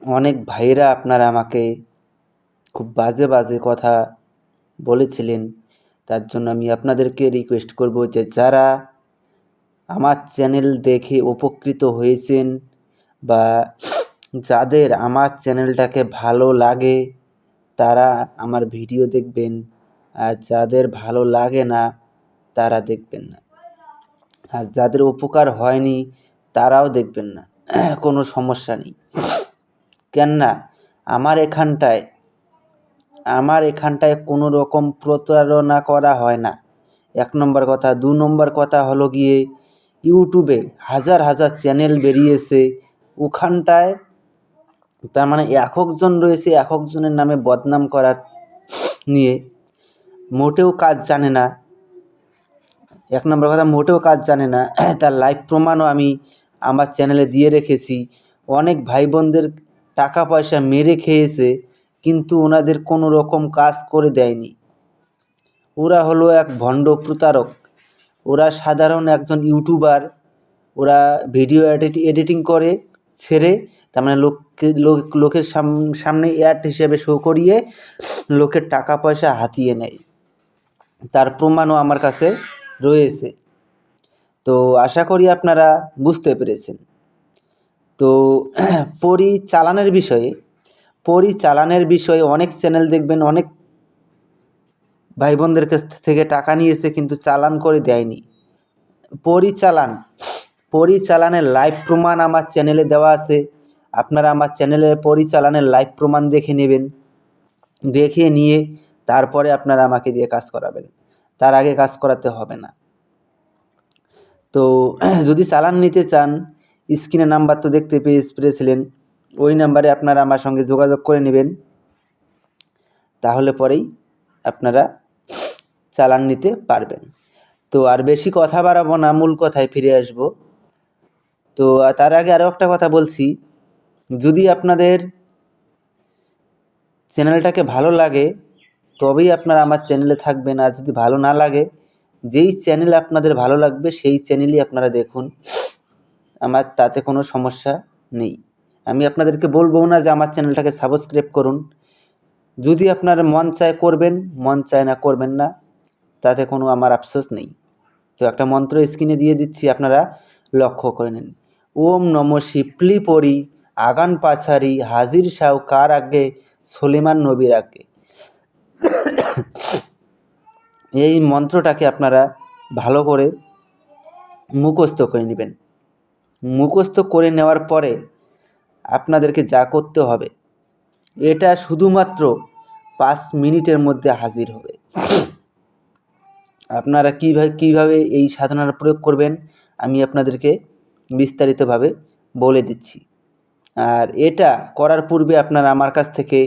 অনেক ভাইয়েরা আপনারা আমাকে খুব বাজে বাজে কথা বলেছিলেন। তার জন্য আমি আপনাদেরকে রিকোয়েস্ট করব যে যারা আমার চ্যানেল দেখে উপকৃত হয়েছেন বা যাদের আমার চ্যানেলটাকে ভালো লাগে তারা আমার ভিডিও দেখবেন, আর যাদের ভালো লাগে না তারা দেখবেন না। আর যাদের উপকার হয়নি তারাও দেখবেন না, কোনো সমস্যা নেই। কেননা আমার এখানটায় কোনো রকম প্রতারণা করা হয় না, ১ নম্বর কথা। ২ নম্বর কথা হলো গিয়ে ইউটিউবে হাজার হাজার চ্যানেল বেরিয়েছে, ওখানটায় তার মানে এককজন রয়েছে, এককজনের নামে বদনাম করার নিয়ে মোটেও কাজ জানে না। ১ নম্বর কথা, মোটেও কাজ জানে না। তার লাইভ প্রমাণও আমি আমার চ্যানেলে দিয়ে রেখেছি। অনেক ভাই বোনদের টাকা পয়সা মেরে খেয়েছে, কিন্তু ওনাদের কোনো রকম কাজ করে দেয়নি। ওরা হলো এক ভণ্ড প্রতারক। ওরা সাধারণ একজন ইউটিউবার। ওরা ভিডিও এডিটিং করে ছেড়ে তার মানে লোকের সামনে অ্যাড হিসেবে শো করিয়ে লোকের টাকা পয়সা হাতিয়ে নেয়। তার প্রমাণও আমার কাছে রয়েছে। তো আশা করি আপনারা বুঝতে পেরেছেন। তো পরিচালনের বিষয়ে অনেক চ্যানেল দেখবেন, অনেক ভাই বোনদের কাছ থেকে টাকা নিয়েছে কিন্তু চালান করে দেয়নি। পরিচালনের লাইভ প্রমাণ আমার চ্যানেলে দেওয়া আছে। আপনারা আমার চ্যানেলে পরিচালনের লাইভ প্রমাণ দেখে নেবেন, দেখে নিয়ে তারপরে আপনারা আমাকে দিয়ে কাজ করাবেন, তার আগে কাজ করাতে হবে না। তো যদি চালান নিতে চান, স্ক্রিনে নাম্বার তো দেখতে পেয়েছিলেন, ওই নাম্বারে আপনারা আমার সঙ্গে যোগাযোগ করে নেবেন, তাহলে পরেই আপনারা চালান নিতে পারবেন। তো আর বেশি কথা বাড়াবো না, মূল কথায় ফিরে আসব। তো তার আগে আরও একটা কথা বলছি, যদি আপনাদের চ্যানেলটাকে ভালো লাগে তবেই আপনারা আমার চ্যানেলে থাকবেন, আর যদি ভালো না লাগে, যেই চ্যানেল আপনাদের ভালো লাগবে সেই চ্যানেলই আপনারা দেখুন, আমার তাতে কোনো সমস্যা নেই। আমি আপনাদেরকে বলবো না যে আমার চ্যানেলটাকে সাবস্ক্রাইব করুন। যদি আপনার মন চায় করবেন, মন চায় না করবেন না, তাতে কোনো আমার আফসোস নেই। তো একটা মন্ত্র স্ক্রিনে দিয়ে দিচ্ছি, আপনারা লক্ষ্য করে নিন। ওম নম শিবলি পরি আগান পাছারি হাজির সাউ কার আগে সলিমান নবীর আগে। এই মন্ত্রটাকে আপনারা ভালো করে মুখস্থ করে নেবেন। মুখস্থ করে নেওয়ার পরে আপনাদেরকে যা করতে হবে, এটা শুধুমাত্র 5 মিনিটের মধ্যে হাজির হবে। আপনারা কীভাবে এই সাধনার প্রয়োগ করবেন আমি আপনাদেরকে বিস্তারিতভাবে বলে দিচ্ছি। আর এটা করার পূর্বে আপনারা আমার কাছ থেকে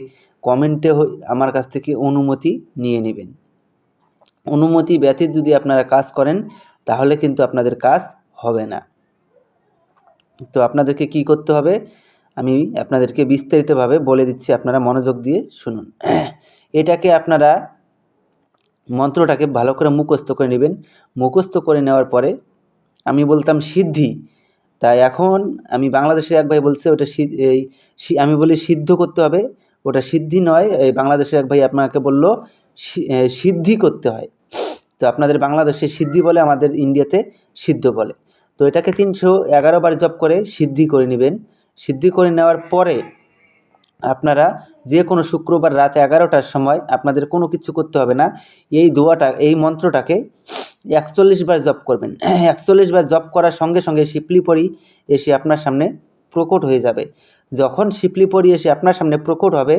কমেন্টে আমার কাছ থেকে অনুমতি নিয়ে নেবেন। অনুমতি ব্যতীত যদি আপনারা কাজ করেন তাহলে কিন্তু আপনাদের কাজ হবে না। তো আপনাদেরকে কি করতে হবে আমি আপনাদেরকে বিস্তারিতভাবে বলে দিচ্ছি, আপনারা মনোযোগ দিয়ে শুনুন। এটাকে আপনারা মন্ত্রটাকে ভালো করে মুখস্থ করে নেবেন। মুখস্থ করে নেওয়ার পরে আমি বলতাম সিদ্ধি, তাই এখন আমি বাংলাদেশের এক ভাই বলছে ওটা আমি বলি সিদ্ধ করতে হবে, ওটা সিদ্ধি নয়। এই বাংলাদেশের এক ভাই আপনাকে বলল সিদ্ধি করতে হয়। তো আপনাদের বাংলাদেশে সিদ্ধি বলে, আমাদের ইন্ডিয়াতে সিদ্ধ বলে। তো এটাকে 311 বার জপ করে সিদ্ধি করে নেবেন। সিদ্ধি করে নেওয়ার পরে আপনারা যে কোনো শুক্রবার রাত 11টার সময় আপনাদের কোনো কিছু করতে হবে না, এই মন্ত্রটাকে 41 বার জপ করবেন। 41 বার জপ করার সঙ্গে সঙ্গে শিবলি পরি এসে আপনার সামনে প্রকট হয়ে যাবে। যখন শিবলি পরি এসে আপনার সামনে প্রকট হবে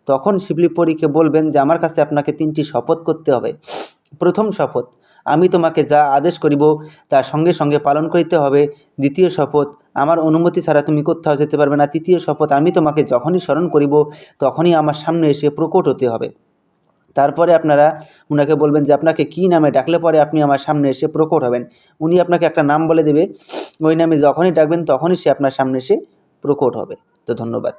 তখন শিবলি পরিকে বলবেন যে আমার কাছে আপনাকে 3টি শপথ করতে হবে। প্রথম শপথ, আমি তোমাকে যা আদেশ করিব তা সঙ্গে সঙ্গে পালন করিতে হবে। দ্বিতীয় শপথ, আমার অনুমতি ছাড়া তুমি কোথাও যেতে পারবে না। তৃতীয় শপথ, আমি তোমাকে যখনই স্মরণ করিব তখনই আমার সামনে এসে প্রকট হতে হবে। তারপরে আপনারা উনাকে বলবেন যে আপনাকে কী নামে ডাকলে পরে আপনি আমার সামনে এসে প্রকট হবেন। উনি আপনাকে একটা নাম বলে দেবে, ওই নামে যখনই ডাকবেন তখনই সে আপনার সামনে এসে প্রকট হবে। তো ধন্যবাদ।